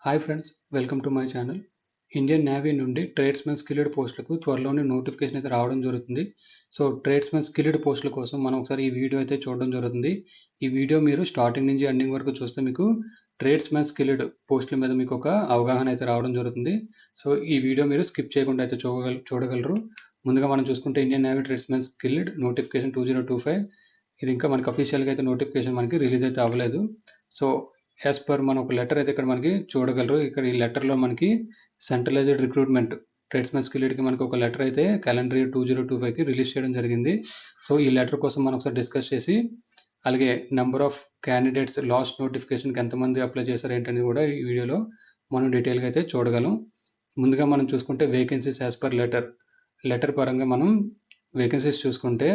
Hi friends, welcome to my channel. Indian navy నుండి tradesmen skilled పోస్టులకు త్వరలోనే notification అయితే రావడం జరుగుతుంది. సో, ట్రేడ్స్‌మెన్ స్కిల్డ్ పోస్టుల కోసం మనం ఒకసారి ఈ వీడియో అయితే చూడడం జరుగుతుంది. ఈ వీడియో మీరు స్టార్టింగ్ నుంచి ఎండింగ్ వరకు చూస్తే మీకు ట్రేడ్స్‌మెన్ స్కిల్డ్ పోస్టుల మీద మీకు ఒక అవగాహన అయితే రావడం జరుగుతుంది. సో, ఈ వీడియో మీరు స్కిప్ చేయకుండా అయితే చూడగలరు. ముందుగా మనం చూసుకుంటే Indian navy tradesmen skilled notification 2025 ఇది ఇంకా మనకి అఫీషియల్‌గా అయితే నోటిఫికేషన్ మనకి రిలీజ్ అయితే అవ్వలేదు. సో, యాజ్ పర్ మనం ఒక లెటర్ అయితే ఇక్కడ మనకి చూడగలరు. ఇక్కడ ఈ లెటర్‌లో మనకి సెంట్రలైజ్డ్ రిక్రూట్మెంట్ ట్రేడ్స్‌మెన్ స్కిల్డ్‌కి మనకి ఒక లెటర్ అయితే క్యాలెండర్ ఇయర్ 2025కి రిలీజ్ చేయడం జరిగింది. సో, ఈ లెటర్ కోసం మనం ఒకసారి డిస్కస్ చేసి, అలాగే నంబర్ ఆఫ్ క్యాండిడేట్స్ లాస్ట్ నోటిఫికేషన్‌కి ఎంతమంది అప్లై చేశారు ఏంటనేది కూడా ఈ వీడియోలో మనం డీటెయిల్‌గా అయితే చూడగలం. ముందుగా మనం చూసుకుంటే వేకెన్సీస్ యాజ్ పర్ లెటర్ పరంగా మనం వేకెన్సీస్ చూసుకుంటే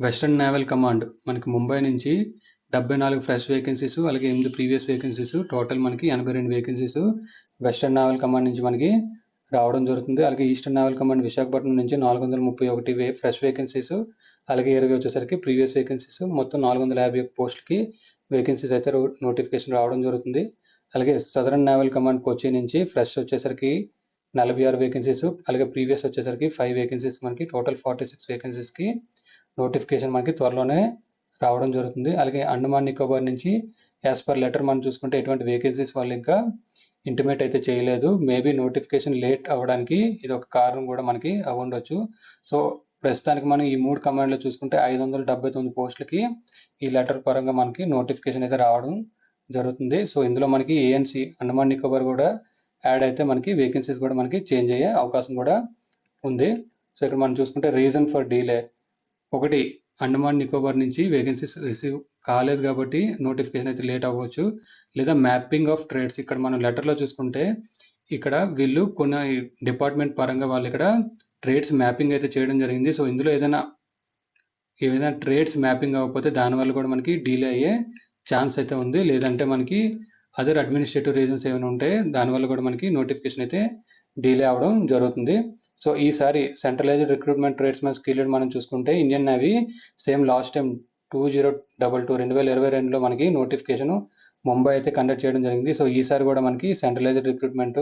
వెస్టర్న్ నేవల్ కమాండ్ మనకి ముంబై నుంచి 74 ఫ్రెష్ వేకెన్సీస్, అలాగే 8 ప్రీవియస్ వేకెన్సీస్, టోటల్ మనకి 82 వేకెన్సీస్ వెస్టర్న్ నేవల్ కమాండ్ నుంచి మనకి రావడం జరుగుతుంది. అలాగే ఈస్టర్న్ నేవల్ కమాండ్ విశాఖపట్నం నుంచి 431 ఫ్రెష్ వేకెన్సీస్, అలాగే 20 వచ్చేసరికి ప్రీవియస్ వేకెన్సీస్, మొత్తం 451 పోస్టులకి వేకెన్సీస్ అయితే నోటిఫికేషన్ రావడం జరుగుతుంది. అలాగే సదరన్ నేవల్ కమాండ్ కొచ్చి నుంచి ఫ్రెష్ వచ్చేసరికి 46 వేకెన్సీస్, అలాగే ప్రీవియస్ వచ్చేసరికి 5 వేకెన్సీస్, మనకి టోటల్ 46 వేకెన్సీస్కి నోటిఫికేషన్ మనకి త్వరలోనే రావడం జరుగుతుంది. అలాగే అండమాన్ నికోబార్ నుంచి యాజ్ పర్ లెటర్ మనం చూసుకుంటే ఎటువంటి వేకెన్సీస్ వాళ్ళు ఇంకా ఇంటిమేట్ అయితే చేయలేదు. మేబీ నోటిఫికేషన్ లేట్ అవ్వడానికి ఇది ఒక కారణం కూడా మనకి అవ్వుండొచ్చు. సో, ప్రస్తుతానికి మనం ఈ 3 కమాండ్లో చూసుకుంటే 579 పోస్టులకి ఈ లెటర్ పరంగా మనకి నోటిఫికేషన్ అయితే రావడం జరుగుతుంది. సో, ఇందులో మనకి ఏఎన్సీ అండమాన్ నికోబార్ కూడా యాడ్ అయితే మనకి వేకెన్సీస్ కూడా మనకి చేంజ్ అయ్యే అవకాశం కూడా ఉంది. సో, ఇక్కడ మనం చూసుకుంటే రీజన్ ఫర్ డీలే ఒకటి, అండమాన్ నికోబార్ నుంచి వేకెన్సీస్ రిసీవ్ కాలేదు కాబట్టి నోటిఫికేషన్ అయితే లేట్ అవ్వచ్చు. లేదా మ్యాపింగ్ ఆఫ్ ట్రేడ్స్ ఇక్కడ మనం లెటర్లో చూసుకుంటే ఇక్కడ వీళ్ళు కొన్ని డిపార్ట్మెంట్ పరంగా వాళ్ళు ఇక్కడ ట్రేడ్స్ మ్యాపింగ్ అయితే చేయడం జరిగింది. సో, ఇందులో ఏదైనా ట్రేడ్స్ మ్యాపింగ్ అవ్వకపోతే దానివల్ల కూడా మనకి డీలే అయ్యే ఛాన్స్ అయితే ఉంది. లేదంటే మనకి అదర్ అడ్మినిస్ట్రేటివ్ రీజన్స్ ఏమైనా ఉంటే దానివల్ల కూడా మనకి నోటిఫికేషన్ అయితే డీలే అవ్వడం జరుగుతుంది. సో, ఈసారి సెంట్రలైజ్డ్ రిక్రూట్మెంట్ ట్రేడ్స్‌మెన్ స్కిల్డ్ మనం చూసుకుంటే Indian Navy same last time 2022లో మనకి నోటిఫికేషన్ ముంబై అయితే కండక్ట్ చేయడం జరిగింది. సో, ఈసారి కూడా మనకి సెంట్రలైజ్డ్ రిక్రూట్మెంట్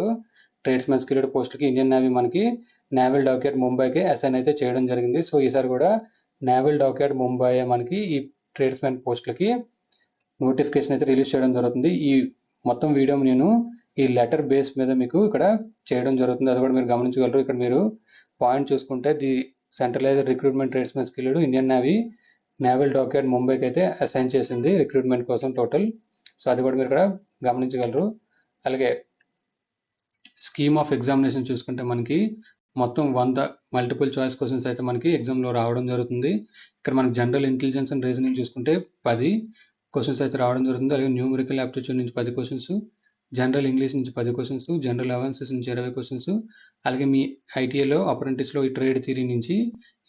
ట్రేడ్స్‌మెన్ స్కిల్డ్ పోస్ట్కి ఇండియన్ నేవీ మనకి నేవల్ డాక్యార్డ్ ముంబైకి అసైన్ అయితే చేయడం జరిగింది. సో, ఈసారి కూడా నేవల్ డాక్యార్డ్ ముంబై మనకి ఈ ట్రేడ్స్‌మెన్ పోస్టులకి నోటిఫికేషన్ అయితే రిలీజ్ చేయడం జరుగుతుంది. ఈ మొత్తం వీడియో నేను ఈ లెటర్ బేస్ మీద మీకు ఇక్కడ చేయడం జరుగుతుంది. అది కూడా మీరు గమనించగలరు. ఇక్కడ మీరు పాయింట్ చూసుకుంటే the centralised recruitment tradesmen skilled Indian navy naval dockyard ముంబైకి అయితే అసైన్ చేసింది రిక్రూట్మెంట్ కోసం టోటల్. సో, అది కూడా మీరు ఇక్కడ గమనించగలరు. అలాగే స్కీమ్ ఆఫ్ ఎగ్జామినేషన్ చూసుకుంటే మనకి మొత్తం 100 మల్టిపుల్ చాయిస్ క్వశ్చన్స్ అయితే మనకి ఎగ్జామ్లో రావడం జరుగుతుంది. ఇక్కడ మనకి జనరల్ ఇంటెలిజెన్స్ అండ్ రీజనింగ్ చూసుకుంటే 10 క్వశ్చన్స్ అయితే రావడం జరుగుతుంది. అలాగే న్యూమరికల్ యాప్టిట్యూడ్ నుంచి 10 క్వశ్చన్స్, జనరల్ ఇంగ్లీష్ నుంచి 10 క్వశ్చన్స్, జనరల్ అవాన్సెస్ నుంచి 20 క్వశ్చన్స్, అలాగే మీ ఐటీఐలో అప్రెంటిస్లో ఈ ట్రేడ్ థియరీ నుంచి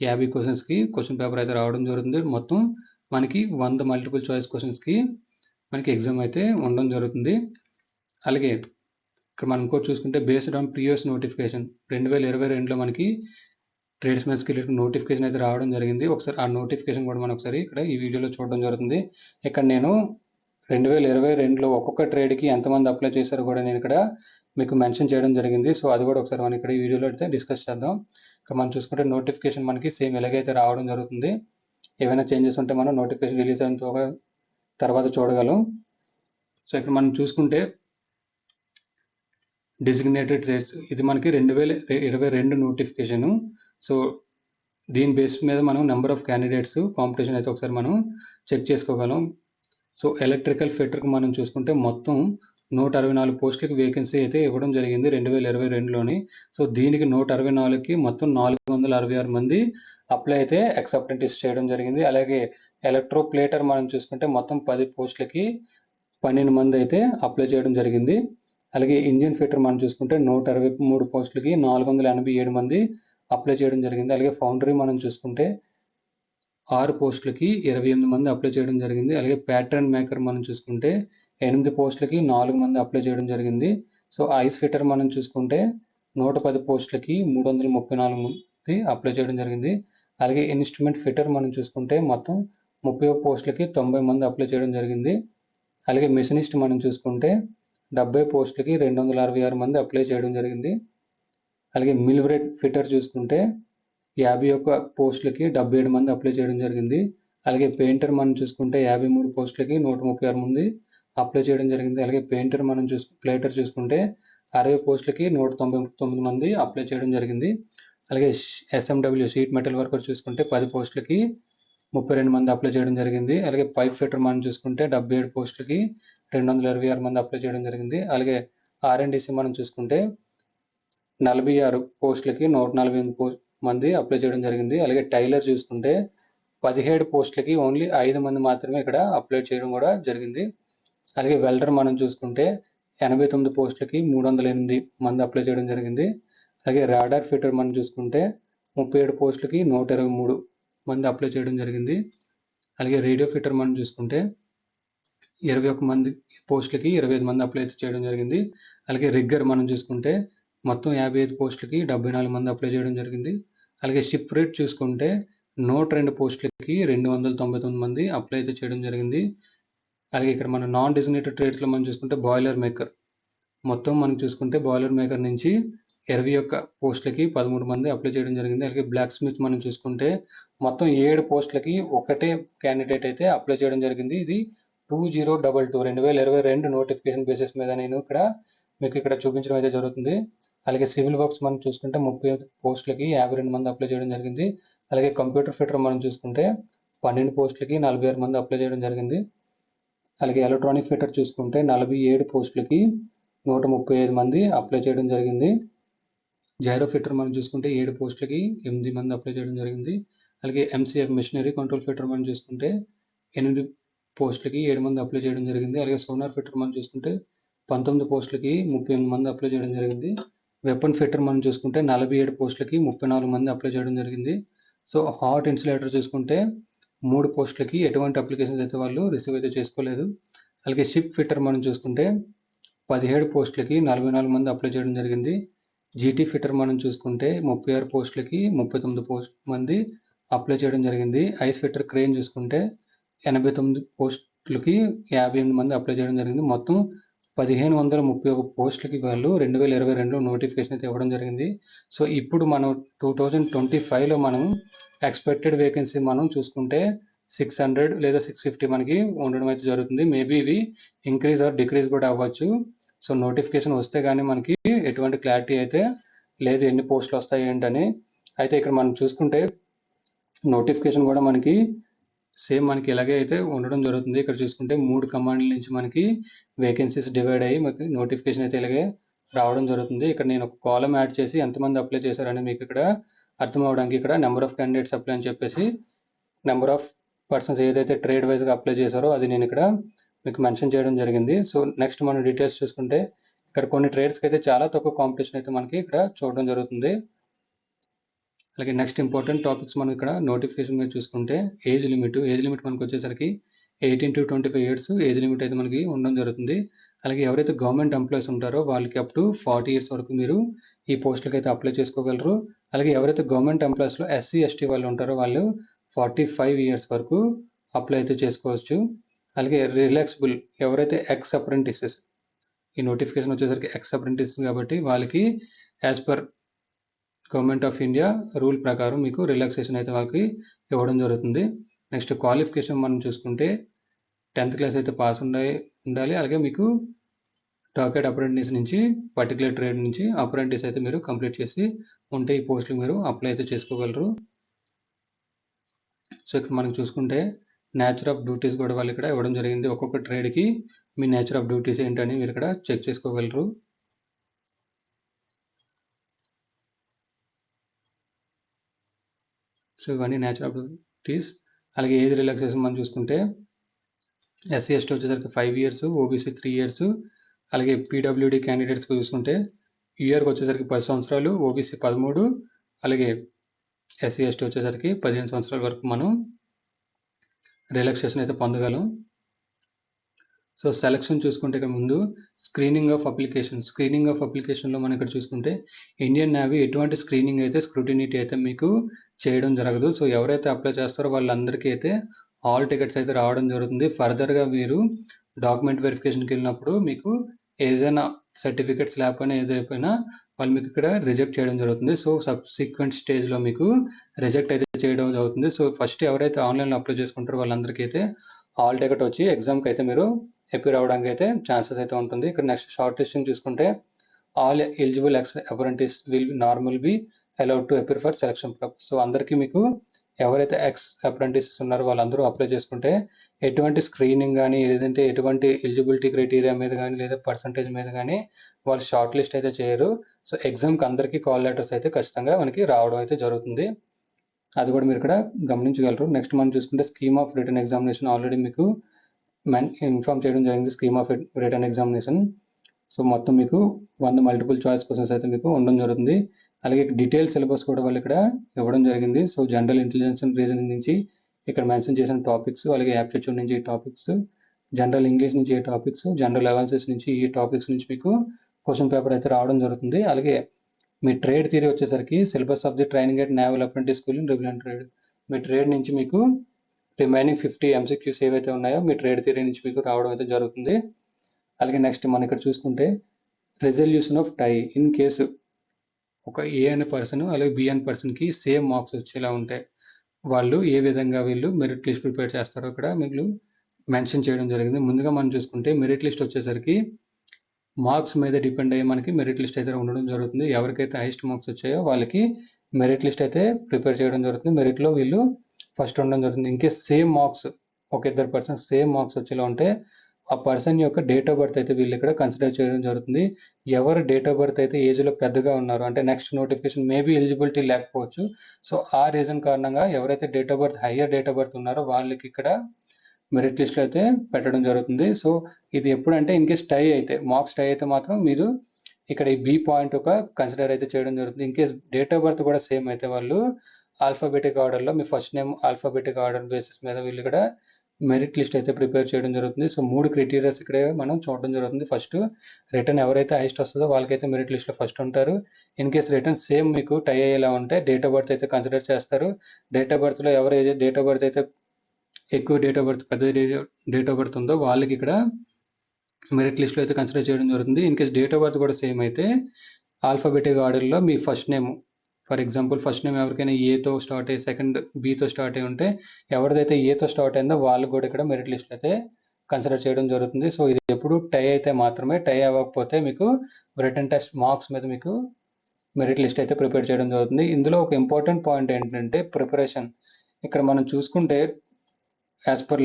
50 క్వశ్చన్స్కి క్వశ్చన్ పేపర్ అయితే రావడం జరుగుతుంది. మొత్తం మనకి 100 మల్టిపుల్ చాయిస్ క్వశ్చన్స్కి మనకి ఎగ్జామ్ అయితే ఉండడం జరుగుతుంది. అలాగే ఇక్కడ మనం ఇంకోటి చూసుకుంటే బేస్డ్ ఆన్ ప్రీవియస్ నోటిఫికేషన్ 2022లో మనకి ట్రేడ్స్‌మెన్ స్కిల్డ్ నోటిఫికేషన్ అయితే రావడం జరిగింది. ఒకసారి ఆ నోటిఫికేషన్ కూడా మనం ఒకసారి ఇక్కడ ఈ వీడియోలో చూడడం జరుగుతుంది. ఇక్కడ నేను 2022లో ఒక్కొక్క ట్రేడ్కి ఎంతమంది అప్లై చేశారో కూడా నేను ఇక్కడ మీకు మెన్షన్ చేయడం జరిగింది. సో, అది కూడా ఒకసారి మనం ఇక్కడ ఈ వీడియోలో అయితే డిస్కస్ చేద్దాం. ఇక్కడ మనం చూసుకుంటే నోటిఫికేషన్ మనకి సేమ్ ఎలాగైతే రావడం జరుగుతుంది. ఏవైనా చేంజెస్ ఉంటే మనం నోటిఫికేషన్ రిలీజ్ అయిన తర్వాత చూడగలం. సో, ఇక్కడ మనం చూసుకుంటే డిజిగ్నేటెడ్ ట్రేడ్స్ ఇది మనకి 2022 నోటిఫికేషను. సో, దీని బేస్ మీద మనం నెంబర్ ఆఫ్ క్యాండిడేట్స్ కాంపిటీషన్ అయితే ఒకసారి మనం చెక్ చేసుకోగలం. సో, ఎలక్ట్రికల్ ఫిట్టర్కి మనం చూసుకుంటే మొత్తం 164 పోస్టులకి వేకెన్సీ అయితే ఇవ్వడం జరిగింది 2022లోని. సో, దీనికి 164కి మొత్తం 466 మంది అప్లై అయితే యాక్సెప్టెన్స్ చేయడం జరిగింది. అలాగే ఎలక్ట్రోప్లేటర్ మనం చూసుకుంటే మొత్తం 10 పోస్టులకి 12 మంది అయితే అప్లై చేయడం జరిగింది. అలాగే ఇంజిన్ ఫిట్టర్ మనం చూసుకుంటే 163 పోస్టులకి 487 మంది అప్లై చేయడం జరిగింది. అలాగే ఫౌండరీ మనం చూసుకుంటే 6 పోస్టులకి 28 మంది అప్లై చేయడం జరిగింది. అలాగే ప్యాటర్న్ మేకర్ మనం చూసుకుంటే 8 పోస్టులకి 4 మంది అప్లై చేయడం జరిగింది. సో, ఐస్ ఫిట్టర్ మనం చూసుకుంటే 110 పోస్టులకి 334 మంది అప్లై చేయడం జరిగింది. అలాగే ఇన్స్ట్రుమెంట్ ఫిట్టర్ మనం చూసుకుంటే మొత్తం 30 పోస్టులకి 90 మంది అప్లై చేయడం జరిగింది. అలాగే మెషినిస్ట్ మనం చూసుకుంటే 70 పోస్టులకి 266 మంది అప్లై చేయడం జరిగింది. అలాగే మిల్వరెట్ ఫిట్టర్ చూసుకుంటే 51 పోస్టులకి 77 మంది అప్లై చేయడం జరిగింది. అలాగే పెయింటర్ మనం చూసుకుంటే 53 పోస్టులకి 136 మంది అప్లై చేయడం జరిగింది. అలాగే ప్లేటర్ చూసుకుంటే 60 పోస్టులకి 199 మంది అప్లై చేయడం జరిగింది. అలాగే SMW షీట్ మెటల్ వర్కర్ చూసుకుంటే 10 పోస్టులకి 32 మంది అప్లై చేయడం జరిగింది. అలాగే పైప్ ఫిట్టర్ మనం చూసుకుంటే 77 పోస్టులకి 226 మంది అప్లై చేయడం జరిగింది. అలాగే R&DC మనం చూసుకుంటే 46 పోస్టులకి 148 మంది అప్లై చేయడం జరిగింది. అలాగే టైలర్ చూసుకుంటే 17 పోస్టులకి ఓన్లీ 5 మంది మాత్రమే ఇక్కడ అప్లై చేయడం కూడా జరిగింది. అలాగే వెల్డర్ మనం చూసుకుంటే 89 పోస్టులకి 308 మంది అప్లై చేయడం జరిగింది. అలాగే రాడార్ ఫిట్టర్ మనం చూసుకుంటే 37 పోస్టులకి 123 మంది అప్లై చేయడం జరిగింది. అలాగే రేడియో ఫిట్టర్ మనం చూసుకుంటే 21 మంది పోస్టులకి 25 మంది అప్లై చేయడం జరిగింది. అలాగే రిగ్గర్ మనం చూసుకుంటే మొత్తం 55 పోస్టులకి 74 మంది అప్లై చేయడం జరిగింది. అలాగే షిప్ రేట్ చూసుకుంటే 102 పోస్టులకి 299 మంది అప్లై అయితే చేయడం జరిగింది. అలాగే ఇక్కడ మన నాన్ డెసిగ్నేటెడ్ ట్రేడ్స్లో మనం చూసుకుంటే బాయిలర్ మేకర్ మొత్తం మనం చూసుకుంటే బాయిలర్ మేకర్ నుంచి 21 పోస్టులకి 13 మంది అప్లై చేయడం జరిగింది. అలాగే బ్లాక్ స్మిత్ మనం చూసుకుంటే మొత్తం 7 పోస్టులకి ఒకటే క్యాండిడేట్ అయితే అప్లై చేయడం జరిగింది. ఇది 2022 నోటిఫికేషన్ బేసిస్ మీద నేను మీకు ఇక్కడ చూపించడం అయితే జరుగుతుంది. అలాగే సివిల్ వర్క్స్ మనం చూసుకుంటే 30 పోస్టులకి 52 మంది అప్లై చేయడం జరిగింది. అలాగే కంప్యూటర్ ఫిట్టర్ మనం చూసుకుంటే 12 పోస్టులకి 46 మంది అప్లై చేయడం జరిగింది. అలాగే ఎలక్ట్రానిక్ ఫిట్టర్ చూసుకుంటే 47 పోస్టులకి 135 మంది అప్లై చేయడం జరిగింది. జైరో ఫిట్టర్ మనం చూసుకుంటే 7 పోస్టులకి 8 మంది అప్లై చేయడం జరిగింది. అలాగే MCF మిషనరీ కంట్రోల్ ఫిట్టర్ మనం చూసుకుంటే 8 పోస్టులకి 7 మంది అప్లై చేయడం జరిగింది. అలాగే సోనార్ ఫిట్టర్ మనం చూసుకుంటే 19 పోస్టులకి 38 మంది అప్లై చేయడం జరిగింది. వెపన్ ఫిట్టర్ మనం చూసుకుంటే 47 పోస్టులకి 34 మంది అప్లై చేయడం జరిగింది. సో హాట్ ఇన్సులేటర్ చూసుకుంటే 3 పోస్టులకి ఎటువంటి అప్లికేషన్స్ అయితే వాళ్ళు రిసీవ్ అయితే చేసుకోలేదు. అలాగే షిప్ ఫిట్టర్ మనం చూసుకుంటే 17 పోస్టులకి 44 మంది అప్లై చేయడం జరిగింది. జీటీ ఫిట్టర్ మనం చూసుకుంటే 36 పోస్టులకి 39 మంది అప్లై చేయడం జరిగింది. ఐస్ ఫిట్టర్ క్రేన్ చూసుకుంటే 89 పోస్టులకి 58 మంది అప్లై చేయడం జరిగింది. మొత్తం 1531 పోస్టులకి వాళ్ళు 2022 నోటిఫికేషన్ అయితే ఇవ్వడం జరిగింది. సో ఇప్పుడు మనం 2025లో మనం ఎక్స్పెక్టెడ్ వేకెన్సీ మనం చూసుకుంటే 600 లేదా 650 మనకి ఉండడం అయితే జరుగుతుంది. మేబీ ఇవి ఇంక్రీజ్ ఆర్ డిక్రీజ్ కూడా అవ్వచ్చు. సో నోటిఫికేషన్ వస్తే కానీ మనకి ఎటువంటి క్లారిటీ అయితే లేదు ఎన్ని పోస్టులు వస్తాయి ఏంటని. అయితే ఇక్కడ మనం చూసుకుంటే నోటిఫికేషన్ కూడా మనకి సేమ్ మనకి ఇలాగే అయితే ఉండడం జరుగుతుంది. ఇక్కడ చూసుకుంటే 3 కమాండ్ల నుంచి మనకి వేకెన్సీస్ డివైడ్ అయ్యి మనకి నోటిఫికేషన్ అయితే ఇలాగే రావడం జరుగుతుంది. ఇక్కడ నేను ఒక కాలం యాడ్ చేసి ఎంతమంది అప్లై చేశారని మీకు ఇక్కడ అర్థం అవడానికి ఇక్కడ నెంబర్ ఆఫ్ క్యాండిడేట్స్ అప్లై అని చెప్పేసి నెంబర్ ఆఫ్ పర్సన్స్ ఏదైతే ట్రేడ్ వైజ్గా అప్లై చేశారో అది నేను ఇక్కడ మీకు మెన్షన్ చేయడం జరిగింది. సో నెక్స్ట్ మనం డీటెయిల్స్ చూసుకుంటే ఇక్కడ కొన్ని ట్రేడ్స్కి అయితే చాలా తక్కువ కాంపిటీషన్ అయితే మనకి ఇక్కడ చూడడం జరుగుతుంది. అలాగే నెక్స్ట్ ఇంపార్టెంట్ టాపిక్స్ మనం ఇక్కడ నోటిఫికేషన్ మీద చూసుకుంటే ఏజ్ లిమిట్ మనకు వచ్చేసరికి 18 to 25 ఇయర్స్ ఏజ్ లిమిట్ అయితే మనకి ఉండడం జరుగుతుంది. అలాగే ఎవరైతే గవర్నమెంట్ ఎంప్లాయీస్ ఉంటారో వాళ్ళకి అప్ టు 40 ఇయర్స్ వరకు మీరు ఈ పోస్టులకి అయితే అప్లై చేసుకోగలరు. అలాగే ఎవరైతే గవర్నమెంట్ ఎంప్లాయీస్లో SC ST వాళ్ళు ఉంటారో వాళ్ళు 45 ఇయర్స్ వరకు అప్లై అయితే చేసుకోవచ్చు. అలాగే రిలాక్సిబుల్ ఎవరైతే ఎక్స్ అప్రెంటిసెస్ ఈ నోటిఫికేషన్ వచ్చేసరికి ఎక్స్ అప్రెంటిస్ కాబట్టి వాళ్ళకి as per government of India rule ప్రకారం మీకు రిలాక్సేషన్ అయితే వాళ్ళకి ఇవ్వడం జరుగుతుంది. నెక్స్ట్ క్వాలిఫికేషన్ మనం చూసుకుంటే 10th క్లాస్ అయితే పాస్ ఉండాలి. అలాగే మీకు డాకెట్ అప్రెంటిస్ నుంచి పర్టికులర్ ట్రేడ్ నుంచి అప్రెంటిస్ అయితే మీరు కంప్లీట్ చేసి ఉంటే ఈ పోస్టులు మీరు అప్లై అయితే చేసుకోగలరు. సో ఇక్కడ మనం చూసుకుంటే నేచర్ ఆఫ్ డ్యూటీస్ కూడా వాళ్ళు ఇక్కడ ఇవ్వడం జరిగింది. ఒక్కొక్క ట్రేడ్కి మీ నేచర్ ఆఫ్ డ్యూటీస్ ఏంటని మీరు ఇక్కడ చెక్ చేసుకోగలరు. సో ఇవన్నీ నేచర్ ఆఫ్ డ్యూటీస్. అలాగే ఏజ్ రిలాక్సేషన్ మనం చూసుకుంటే SC ST వచ్చేసరికి 5 ఇయర్స్, OBC 3 ఇయర్స్. అలాగే PWD క్యాండిడేట్స్కి చూసుకుంటే ఇయర్కి వచ్చేసరికి 10 సంవత్సరాలు, OBC 13, అలాగే SC ST వచ్చేసరికి 15 సంవత్సరాల వరకు మనం రిలాక్సేషన్ అయితే పొందగలం. సో సెలక్షన్ చూసుకుంటే ఇక్కడ ముందు స్క్రీనింగ్ ఆఫ్ అప్లికేషన్లో మనం ఇక్కడ చూసుకుంటే ఇండియన్ నేవీ ఎటువంటి స్క్రీనింగ్ అయితే స్క్రూటినిటీ అయితే మీకు చేయడం జరగదు. సో ఎవరైతే అప్లై చేస్తారో వాళ్ళందరికీ అయితే హాల్ టికెట్స్ అయితే రావడం జరుగుతుంది. ఫర్దర్గా మీరు డాక్యుమెంట్ వెరిఫికేషన్కి వెళ్ళినప్పుడు మీకు ఏదైనా సర్టిఫికేట్స్ లేకపోయినా ఏదైపోయినా వాళ్ళు మీకు ఇక్కడ రిజెక్ట్ చేయడం జరుగుతుంది. సో సబ్సిక్వెంట్ స్టేజ్లో మీకు రిజెక్ట్ అయితే చేయడం జరుగుతుంది. సో ఫస్ట్ ఎవరైతే ఆన్లైన్లో అప్లై చేసుకుంటారో వాళ్ళందరికీ అయితే హాల్ టికెట్ వచ్చి ఎగ్జామ్కి అయితే మీరు అపీర్ అవ్వడానికి అయితే ఛాన్సెస్ అయితే ఉంటుంది. ఇక్కడ నెక్స్ట్ షార్ట్ లిస్టింగ్ చూసుకుంటే all eligible apprentice will normal be allowed to appear for selection purpose. So అందరికీ మీకు ఎవరైతే అప్రెంటిసెస్ ఉన్నారో వాళ్ళందరూ అప్లై చేసుకుంటే ఎటువంటి స్క్రీనింగ్ కానీ లేదంటే ఎటువంటి ఎలిజిబిలిటీ క్రైటీరియా మీద కానీ లేదా పర్సంటేజ్ మీద కానీ వాళ్ళు షార్ట్ లిస్ట్ అయితే చేయరు. సో ఎగ్జామ్కి అందరికీ కాల్ లెటర్స్ అయితే ఖచ్చితంగా మనకి రావడం అయితే జరుగుతుంది. అది కూడా మీరు ఇక్కడ గమనించగలరు. నెక్స్ట్ మనం చూసుకుంటే scheme of written examination already మీకు ఇన్ఫార్మ్ చేయడం జరిగింది. Scheme of written examination. So మొత్తం మీకు 100 మల్టిపుల్ చాయిస్ క్వశ్చన్స్ అయితే మీకు ఉండడం జరుగుతుంది. అలాగే డీటెయిల్ సిలబస్ కూడా వాళ్ళు ఇక్కడ ఇవ్వడం జరిగింది. So general intelligence and reasoning నుంచి ఇక్కడ మెన్షన్ చేసిన టాపిక్స్, అలాగే యాప్టిట్యూడ్ నుంచి ఈ టాపిక్స్, జనరల్ ఇంగ్లీష్ నుంచి ఏ టాపిక్స్, జనరల్ అనాలిసిస్ నుంచి ఈ టాపిక్స్ నుంచి మీకు క్వశ్చన్ పేపర్ అయితే రావడం జరుగుతుంది. అలాగే మీ ట్రేడ్ థియరీ వచ్చేసరికి syllabus of the training at naval apprentice school in regular trade. Me trade నుంచి మీకు రిమైనింగ్ 50 MCQs ఏవైతే ఉన్నాయో మీ ట్రేడ్ థియరీ నుంచి మీకు రావడం అయితే జరుగుతుంది. అలాగే నెక్స్ట్ మనం ఇక్కడ చూసుకుంటే resolution of tie in case ఒక ఏ అనే పర్సన్ అలాగే బి అనే పర్సన్కి సేమ్ మార్క్స్ వచ్చేలా ఉంటాయి. వాళ్ళు ఏ విధంగా వీళ్ళు మెరిట్ లిస్ట్ ప్రిపేర్ చేస్తారో ఇక్కడ మీకు మెన్షన్ చేయడం జరిగింది. ముందుగా మనం చూసుకుంటే మెరిట్ లిస్ట్ వచ్చేసరికి మార్క్స్ మీద డిపెండ్ అయ్యి మనకి మెరిట్ లిస్ట్ అయితే ఉండడం జరుగుతుంది. ఎవరికైతే హైయెస్ట్ మార్క్స్ వచ్చాయో వాళ్ళకి మెరిట్ లిస్ట్ అయితే ప్రిపేర్ చేయడం జరుగుతుంది. మెరిట్లో వీళ్ళు ఫస్ట్ ఉండడం జరుగుతుంది. ఇంకేస్ సేమ్ మార్క్స్ ఒక ఇద్దరు పర్సన్ సేమ్ మార్క్స్ వచ్చేలా ఉంటే ఆ పర్సన్ యొక్క డేట్ ఆఫ్ బర్త్ అయితే వీళ్ళు ఇక్కడ కన్సిడర్ చేయడం జరుగుతుంది. ఎవరు డేట్ ఆఫ్ బర్త్ అయితే ఏజ్లో పెద్దగా ఉన్నారో అంటే నెక్స్ట్ నోటిఫికేషన్ మేబీ ఎలిజిబిలిటీ లేకపోవచ్చు. సో ఆ రీజన్ కారణంగా ఎవరైతే date of birth higher date of birth ఉన్నారో వాళ్ళకి ఇక్కడ మెరిట్ లిస్ట్లో అయితే పెట్టడం జరుగుతుంది. సో ఇది ఎప్పుడంటే ఇన్ కేస్ టై అయితే మార్క్స్ టై అయితే మాత్రం మీరు ఇక్కడ ఈ బి పాయింట్ ఒక కన్సిడర్ అయితే చేయడం జరుగుతుంది. In case date of birth కూడా సేమ్ అయితే వాళ్ళు ఆల్ఫాబెటిక్ ఆర్డర్లో మీ first name alphabetic order basis మీద వీళ్ళు ఇక్కడ మెరిట్ లిస్ట్ అయితే ప్రిపేర్ చేయడం జరుగుతుంది. సో 3 క్రైటీరియాస్ ఇక్కడే మనం చూడడం జరుగుతుంది. ఫస్ట్ రిటర్న్ ఎవరైతే హైయెస్ట్ వస్తుందో వాళ్ళకైతే మెరిట్ లిస్ట్లో ఫస్ట్ ఉంటారు. ఇన్ కేస్ రిటర్న్ సేమ్ మీకు టై అయ్యేలా ఉంటే డేట్ ఆఫ్ బర్త్ అయితే కన్సిడర్ చేస్తారు. డేట్ ఆఫ్ బర్త్లో ఎవరైతే డేట్ ఆఫ్ బర్త్ అయితే ఎక్కువ డేట్ ఆఫ్ బర్త్ పెద్ద డేట్ ఆఫ్ బర్త్ ఉందో వాళ్ళకి ఇక్కడ మెరిట్ లిస్ట్లో అయితే కన్సిడర్ చేయడం జరుగుతుంది. In case date of birth కూడా సేమ్ అయితే ఆల్ఫాబెటిక్ ఆర్డర్లో మీ first name for example first name ఎవరికైనా ఏతో స్టార్ట్ అయ్యి సెకండ్ బీతో స్టార్ట్ అయ్యి ఉంటే ఎవరిదైతే ఏతో స్టార్ట్ అయిందో వాళ్ళు కూడా ఇక్కడ మెరిట్ లిస్ట్లో అయితే కన్సిడర్ చేయడం జరుగుతుంది. సో ఇది ఎప్పుడు టై అయితే మాత్రమే, టై అవ్వకపోతే మీకు రిటర్న్ టెస్ట్ మార్క్స్ మీద మీకు మెరిట్ లిస్ట్ అయితే ప్రిపేర్ చేయడం జరుగుతుంది. ఇందులో ఒక ఇంపార్టెంట్ పాయింట్ ఏంటంటే ప్రిపరేషన్. ఇక్కడ మనం చూసుకుంటే యాజ్ పర్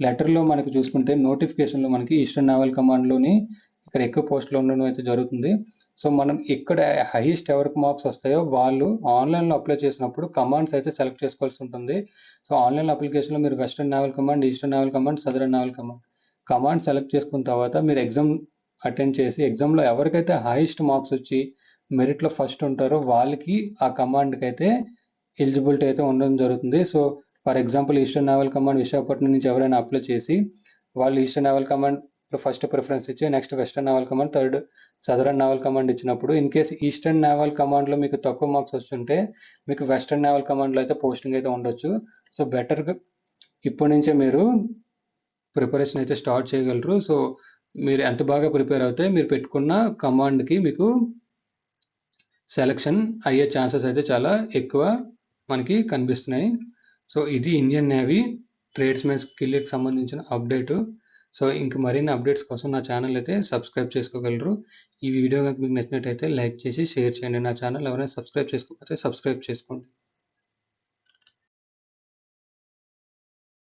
లెటర్లో మనకు చూసుకుంటే నోటిఫికేషన్లో మనకి ఈస్టర్న్ నావల్ కమాండ్లోని ఇక్కడ ఎక్కువ పోస్టులు ఉండడం అయితే జరుగుతుంది. సో మనం ఇక్కడ హైయెస్ట్ ఎవరికి మార్క్స్ వస్తాయో వాళ్ళు ఆన్లైన్లో అప్లై చేసినప్పుడు కమాండ్స్ అయితే సెలెక్ట్ చేసుకోవాల్సి ఉంటుంది. సో ఆన్లైన్ అప్లికేషన్లో మీరు western naval command, eastern naval command, southern naval command select చేసుకున్న తర్వాత మీరు ఎగ్జామ్ అటెండ్ చేసి ఎగ్జామ్లో ఎవరికైతే హైయెస్ట్ మార్క్స్ వచ్చి మెరిట్లో ఫస్ట్ ఉంటారో వాళ్ళకి ఆ కమాండ్కి అయితే ఎలిజిబిలిటీ అయితే ఉండడం జరుగుతుంది. So for example Eastern naval Command Visakhapatnam నుంచి ఎవరైనా అప్లై చేసి వాళ్ళు Eastern naval Command first preference ఇచ్చి next Western naval Command, third Southern naval Command ఇచ్చినప్పుడు ఇన్ కేసు ఈస్టర్న్ నావల్ కమాండ్లో మీకు తక్కువ మార్క్స్ వస్తుంటే మీకు వెస్టర్న్ నావల్ కమాండ్లో అయితే పోస్టింగ్ అయితే ఉండొచ్చు. సో బెటర్గా ఇప్పటి నుంచే మీరు ప్రిపరేషన్ అయితే స్టార్ట్ చేయగలరు. సో మీరు ఎంత బాగా ప్రిపేర్ అవుతే మీరు పెట్టుకున్న కమాండ్కి మీకు సెలక్షన్ అయ్యే ఛాన్సెస్ అయితే చాలా ఎక్కువ మనకి కనిపిస్తున్నాయి. సో ఇది ఇండియన్ నేవీ ట్రేడ్స్మెన్ స్కిల్కి సంబంధించిన అప్డేటు. సో ఇంక మరిన్ని అప్డేట్స్ కోసం నా ఛానల్ అయితే సబ్స్క్రైబ్ చేసుకోగలరు. ఈ వీడియో కనుక మీకు నచ్చినట్టయితే లైక్ చేసి షేర్ చేయండి. నా ఛానల్ ఎవరైనా సబ్స్క్రైబ్ చేసుకోకపోతే సబ్స్క్రైబ్ చేసుకోండి.